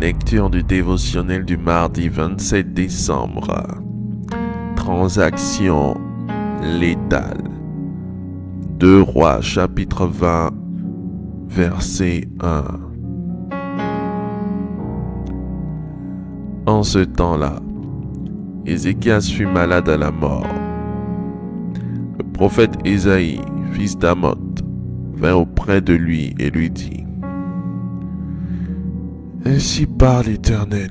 Lecture du dévotionnel du mardi 27 décembre. Transaction létale. 2 Rois chapitre 20 verset 1. En ce temps-là, Ézéchias fut malade à la mort. Le prophète Ésaïe, fils d'Amoth, vint auprès de lui et lui dit: Ainsi parle l'Éternel,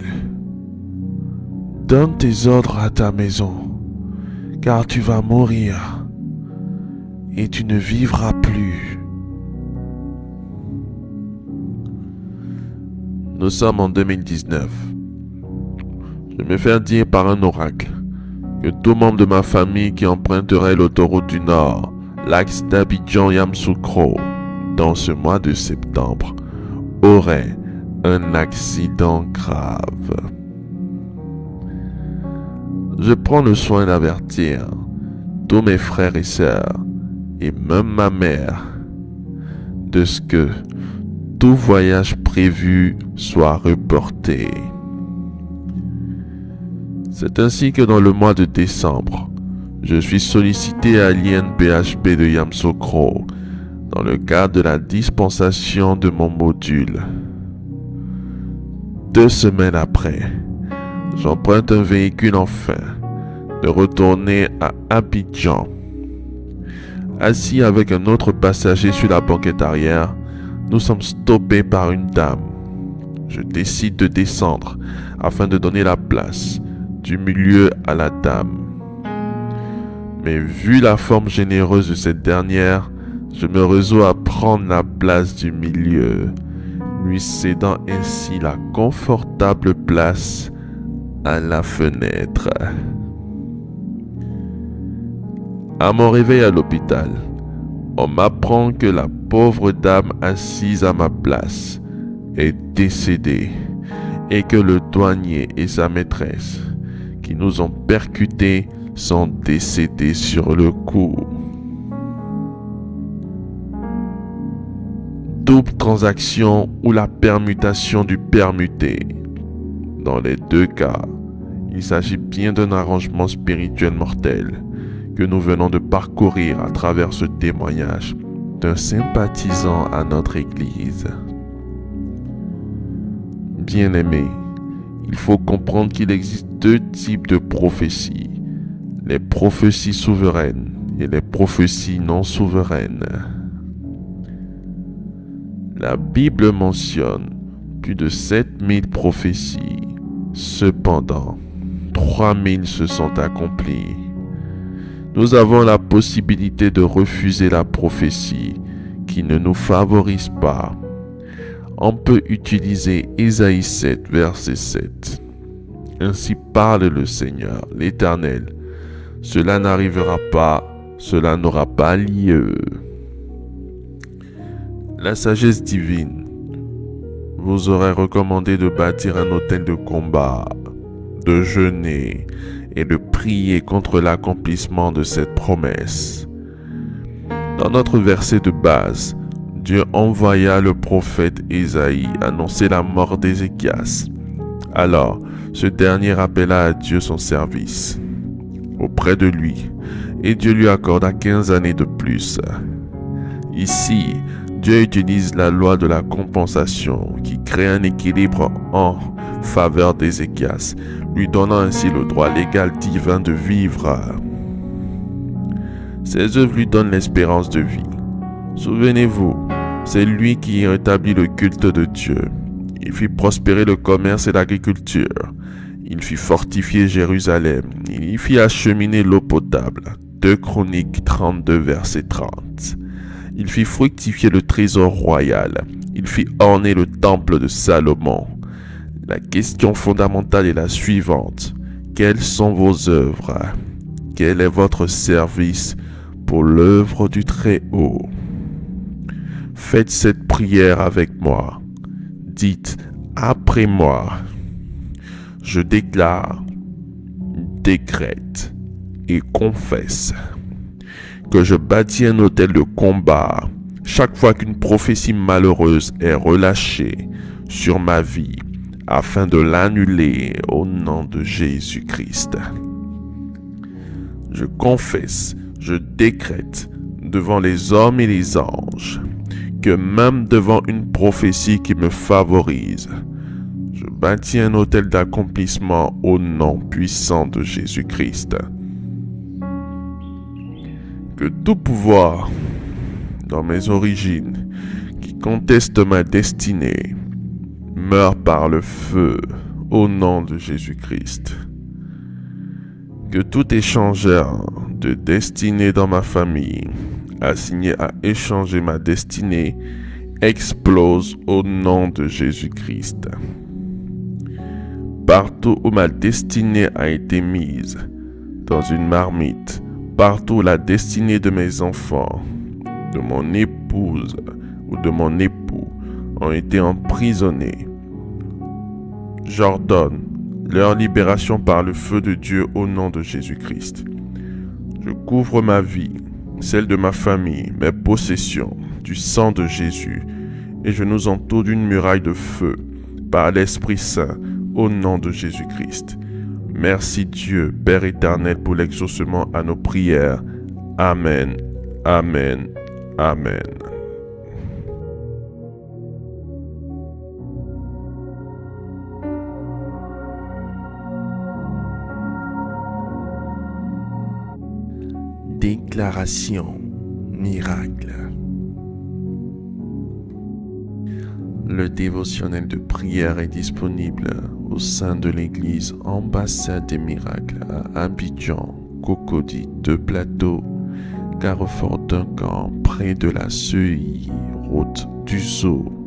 donne tes ordres à ta maison, car tu vas mourir et tu ne vivras plus. Nous sommes en 2019. Je me fais dire par un oracle que tout membre de ma famille qui emprunterait l'autoroute du Nord, l'axe d'Abidjan-Yamoussoukro, dans ce mois de septembre, aurait un accident grave. Je prends le soin d'avertir tous mes frères et sœurs, et même ma mère, de ce que tout voyage prévu soit reporté. C'est ainsi que dans le mois de décembre, je suis sollicité à l'INPHB de Yamoussoukro dans le cadre de la dispensation de mon module. 2 semaines après, j'emprunte un véhicule enfin de retourner à Abidjan. Assis avec un autre passager sur la banquette arrière, nous sommes stoppés par une dame. Je décide de descendre afin de donner la place du milieu à la dame. Mais vu la forme généreuse de cette dernière, je me résous à prendre la place du milieu, lui cédant ainsi la confortable place à la fenêtre. À mon réveil à l'hôpital, on m'apprend que la pauvre dame assise à ma place est décédée et que le douanier et sa maîtresse qui nous ont percutés sont décédés sur le coup. Double transaction ou la permutation du permuté. Dans les 2 cas, il s'agit bien d'un arrangement spirituel mortel que nous venons de parcourir à travers ce témoignage d'un sympathisant à notre Église. Bien-aimés, il faut comprendre qu'il existe 2 types de prophéties, les prophéties souveraines et les prophéties non souveraines. La Bible mentionne plus de 7000 prophéties. Cependant, 3000 se sont accomplies. Nous avons la possibilité de refuser la prophétie qui ne nous favorise pas. On peut utiliser Ésaïe 7, verset 7. Ainsi parle le Seigneur, l'Éternel. Cela n'arrivera pas, cela n'aura pas lieu. La sagesse divine vous aurait recommandé de bâtir un autel de combat, de jeûner et de prier contre l'accomplissement de cette promesse. Dans notre verset de base, Dieu envoya le prophète Ésaïe annoncer la mort d'Ézéchias. Alors, ce dernier rappela à Dieu son service auprès de lui, et Dieu lui accorda 15 années de plus. Ici, Dieu utilise la loi de la compensation qui crée un équilibre en faveur d'Ézéchias, lui donnant ainsi le droit légal divin de vivre. Ses œuvres lui donnent l'espérance de vie. Souvenez-vous, c'est lui qui rétablit le culte de Dieu. Il fit prospérer le commerce et l'agriculture. Il fit fortifier Jérusalem. Il y fit acheminer l'eau potable. 2 Chroniques 32, verset 30. Il fit fructifier le trésor royal. Il fit orner le temple de Salomon. La question fondamentale est la suivante. Quelles sont vos œuvres? Quel est votre service pour l'œuvre du Très-Haut? Faites cette prière avec moi. Dites après moi. Je déclare, décrète et confesse que je bâtis un autel de combat chaque fois qu'une prophétie malheureuse est relâchée sur ma vie afin de l'annuler au nom de Jésus-Christ. Je confesse, je décrète devant les hommes et les anges que même devant une prophétie qui me favorise, je bâtis un autel d'accomplissement au nom puissant de Jésus-Christ. Que tout pouvoir dans mes origines qui conteste ma destinée meure par le feu au nom de Jésus-Christ. Que tout échangeur de destinée dans ma famille assigné à échanger ma destinée explose au nom de Jésus-Christ. Partout où ma destinée a été mise dans une marmite, partout où la destinée de mes enfants, de mon épouse ou de mon époux ont été emprisonnés, j'ordonne leur libération par le feu de Dieu au nom de Jésus-Christ. Je couvre ma vie, celle de ma famille, mes possessions, du sang de Jésus, et je nous entoure d'une muraille de feu par l'Esprit Saint au nom de Jésus-Christ. Merci Dieu, Père éternel, pour l'exaucement à nos prières. Amen, amen, amen. Déclaration miracle. Le dévotionnel de prière est disponible au sein de l'église Ambassade des Miracles à Abidjan, Cocody, 2 Plateaux, Carrefour Duncan, près de la CEI, route du Zoo.